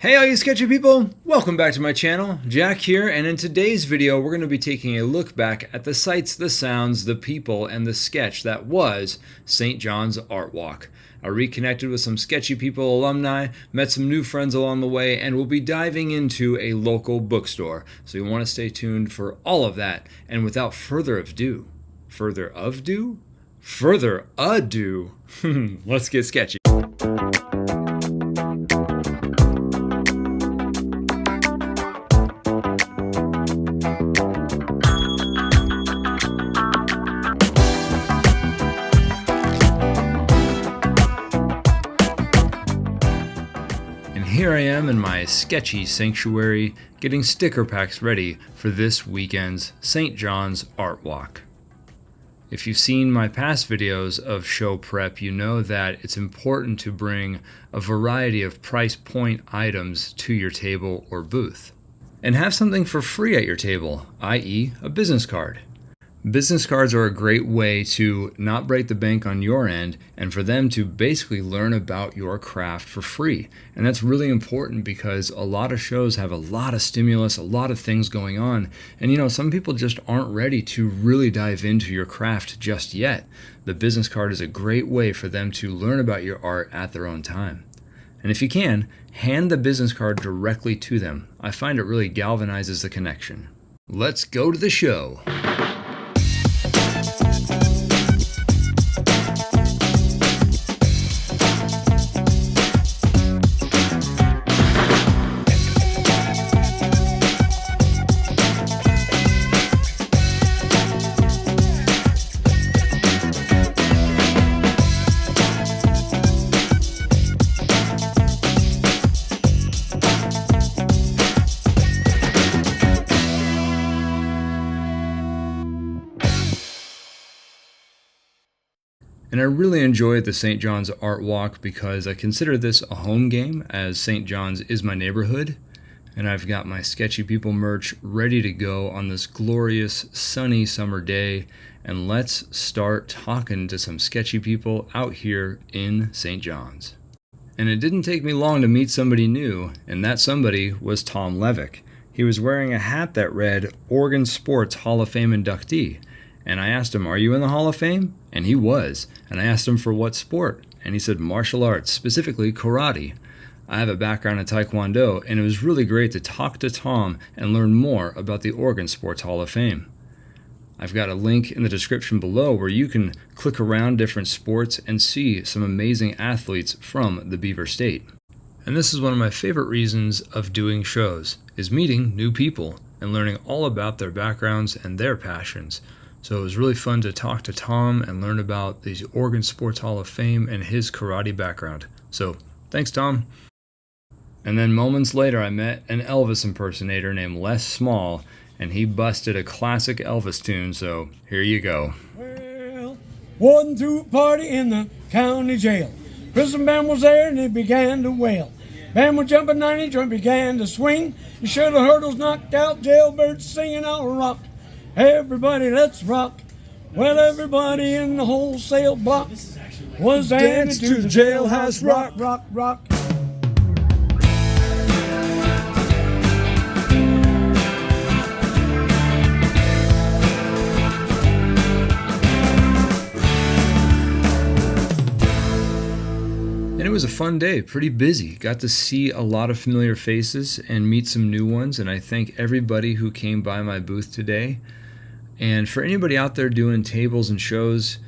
Hey all you sketchy people! Welcome back to my channel. Jack here, and in today's video we're going to be taking a look back at the sights, the sounds, the people, and the sketch that was St. John's Art Walk. I reconnected with some sketchy people alumni, met some new friends along the way, and we'll be diving into a local bookstore. So you want to stay tuned for all of that. And without further ado, let's get sketchy. Here I am in my sketchy sanctuary, getting sticker packs ready for this weekend's St. John's Art Walk. If you've seen my past videos of show prep, you know that it's important to bring a variety of price point items to your table or booth. And have something for free at your table, i.e. a business card. Business cards are a great way to not break the bank on your end and for them to basically learn about your craft for free. And that's really important because a lot of shows have a lot of stimulus, a lot of things going on. And you know, some people just aren't ready to really dive into your craft just yet. The business card is a great way for them to learn about your art at their own time. And if you can, hand the business card directly to them. I find it really galvanizes the connection. Let's go to the show. And I really enjoyed the St. John's Art Walk because I consider this a home game, as St. John's is my neighborhood. And I've got my Sketchy People merch ready to go on this glorious sunny summer day. And let's start talking to some sketchy people out here in St. John's. And it didn't take me long to meet somebody new, and that somebody was Tom Levick. He was wearing a hat that read Oregon Sports Hall of Fame inductee. And I asked him, "Are you in the Hall of Fame?" And he was. And I asked him for what sport. And he said martial arts, specifically karate. I have a background in Taekwondo, and it was really great to talk to Tom and learn more about the Oregon Sports Hall of Fame. I've got a link in the description below where you can click around different sports and see some amazing athletes from the Beaver State. And this is one of my favorite reasons of doing shows, is meeting new people and learning all about their backgrounds and their passions. So it was really fun to talk to Tom and learn about the Oregon Sports Hall of Fame and his karate background. So thanks, Tom. And then moments later, I met an Elvis impersonator named Les Small, and he busted a classic Elvis tune, so here you go. Well, wasn't through a party in the county jail. Prison band was there and it began to wail. Band was jumping 90, joint began to swing. You should have heard those knocked out jailbirds singing out rock. Everybody, let's rock. Well, everybody in the wholesale block was dancing to the jailhouse rock, rock, rock. And it was a fun day, pretty busy. Got to see a lot of familiar faces and meet some new ones, and I thank everybody who came by my booth today. And for anybody out there doing tables and shows,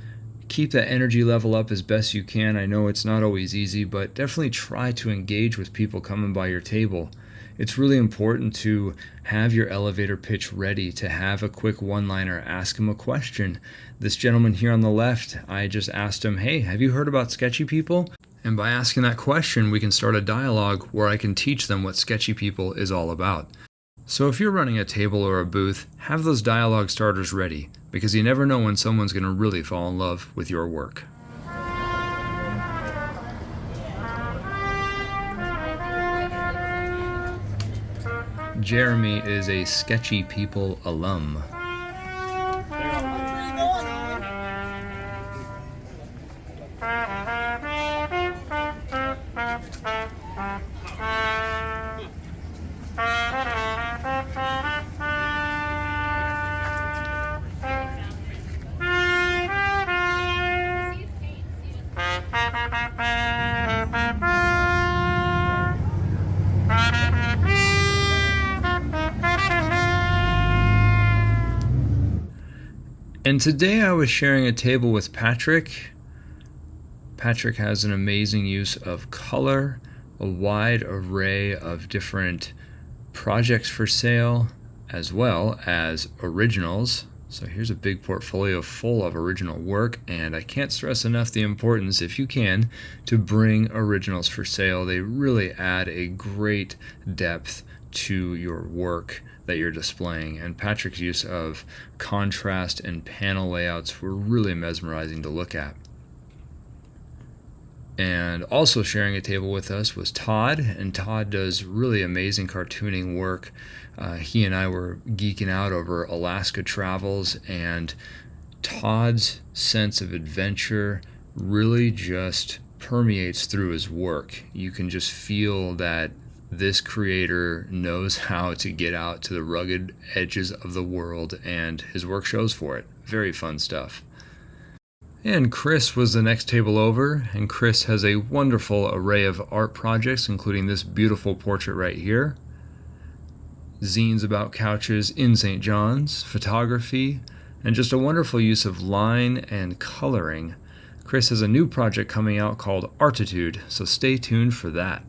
keep that energy level up as best you can. I know it's not always easy, but definitely try to engage with people coming by your table. It's really important to have your elevator pitch ready, to have a quick one-liner, ask them a question. This gentleman here on the left, I just asked him, "Hey, have you heard about Sketchy People?" And by asking that question, we can start a dialogue where I can teach them what Sketchy People is all about. So if you're running a table or a booth, have those dialogue starters ready, because you never know when someone's going to really fall in love with your work. Jeremy is a Sketchy People alum. And today I was sharing a table with Patrick. Patrick has an amazing use of color, a wide array of different projects for sale, as well as originals. So here's a big portfolio full of original work, and I can't stress enough the importance, if you can, to bring originals for sale. They really add a great depth to your work that you're displaying, and Patrick's use of contrast and panel layouts were really mesmerizing to look at. And also sharing a table with us was Todd, and Todd does really amazing cartooning work. He and I were geeking out over Alaska travels, and Todd's sense of adventure really just permeates through his work. You can just feel that this creator knows how to get out to the rugged edges of the world, and his work shows for it. Very fun stuff. And Chris was the next table over, and Chris has a wonderful array of art projects, including this beautiful portrait right here, zines about couches in St. John's, photography, and just a wonderful use of line and coloring. Chris has a new project coming out called Artitude, so stay tuned for that.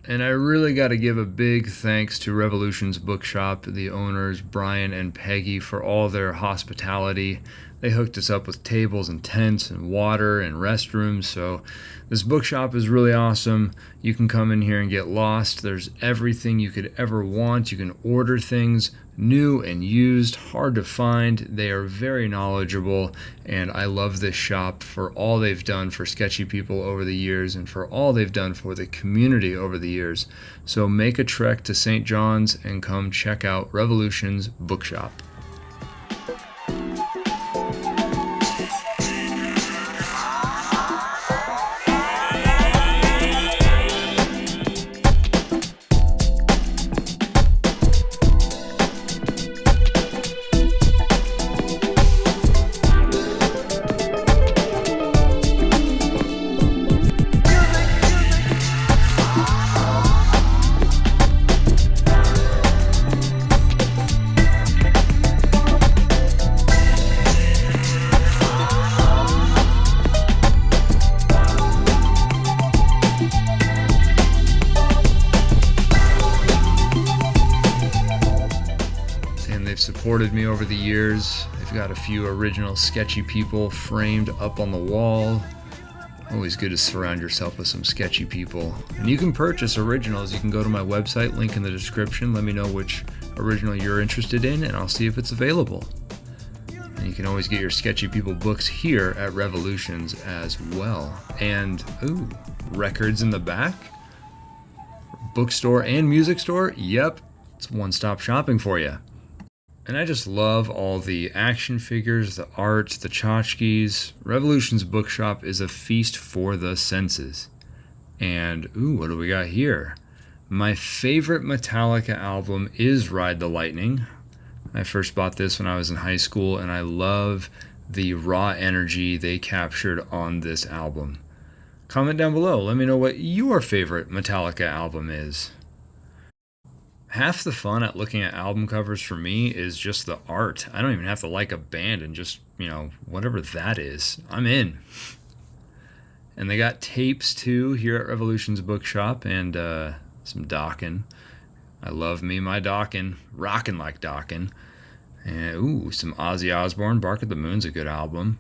And I really got to give a big thanks to Revolution's Bookshop, the owners, Brian and Peggy, for all their hospitality. They hooked us up with tables and tents and water and restrooms, so this bookshop is really awesome. You can come in here and get lost. There's everything you could ever want. You can order things, new and used, hard to find. They are very knowledgeable, and I love this shop for all they've done for sketchy people over the years and for all they've done for the community over the years. So make a trek to St. John's and come check out Revolution's Bookshop. They've supported me over the years. They've got a few original sketchy people framed up on the wall. Always good to surround yourself with some sketchy people. And you can purchase originals. You can go to my website, link in the description. Let me know which original you're interested in, and I'll see if it's available. And you can always get your sketchy people books here at Revolutions as well. And, ooh, records in the back? Bookstore and music store? Yep, it's one-stop shopping for you. And I just love all the action figures, the art, the tchotchkes. Revolution's Bookshop is a feast for the senses. And, ooh, what do we got here? My favorite Metallica album is Ride the Lightning. I first bought this when I was in high school, and I love the raw energy they captured on this album. Comment down below. Let me know what your favorite Metallica album is. Half the fun at looking at album covers for me is just the art. I don't even have to like a band, and just, whatever that is, I'm in. And they got tapes too here at Revolution's Bookshop, and some Dokken. I love me my Dokken, rockin' like Dokken. And ooh, some Ozzy Osbourne, Bark at the Moon's a good album.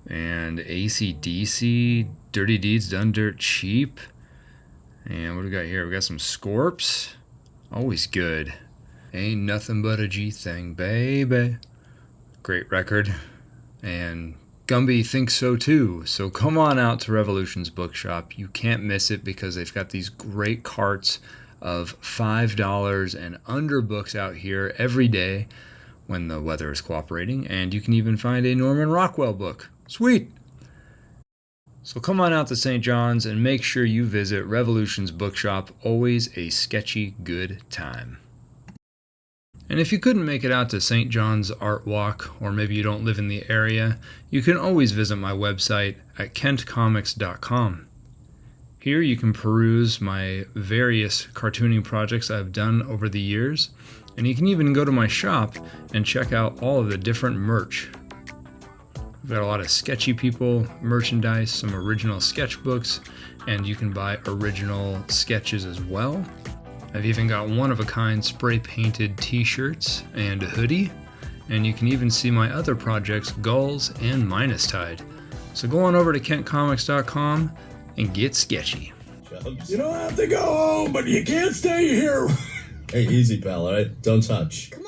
And AC/DC, Dirty Deeds Done Dirt Cheap. And what do we got here? We got some Scorps. Always good. Ain't nothing but a G thing, baby. Great record. And Gumby thinks so too. So come on out to Revolution's Bookshop. You can't miss it because they've got these great carts of $5 and under books out here every day when the weather is cooperating. And you can even find a Norman Rockwell book. Sweet! So come on out to St. John's and make sure you visit Revolution's Bookshop. Always a sketchy good time. And if you couldn't make it out to St. John's Art Walk, or maybe you don't live in the area, you can always visit my website at kentcomics.com. Here you can peruse my various cartooning projects I've done over the years. And you can even go to my shop and check out all of the different merch. We've got a lot of sketchy people merchandise, some original sketchbooks, and you can buy original sketches as well. I've even got one-of-a-kind spray-painted t-shirts and a hoodie, and you can even see my other projects, Gulls and Minus Tide. So go on over to kentcomics.com and get sketchy. You don't have to go home, but you can't stay here. Hey, easy, pal, all right? Don't touch. Come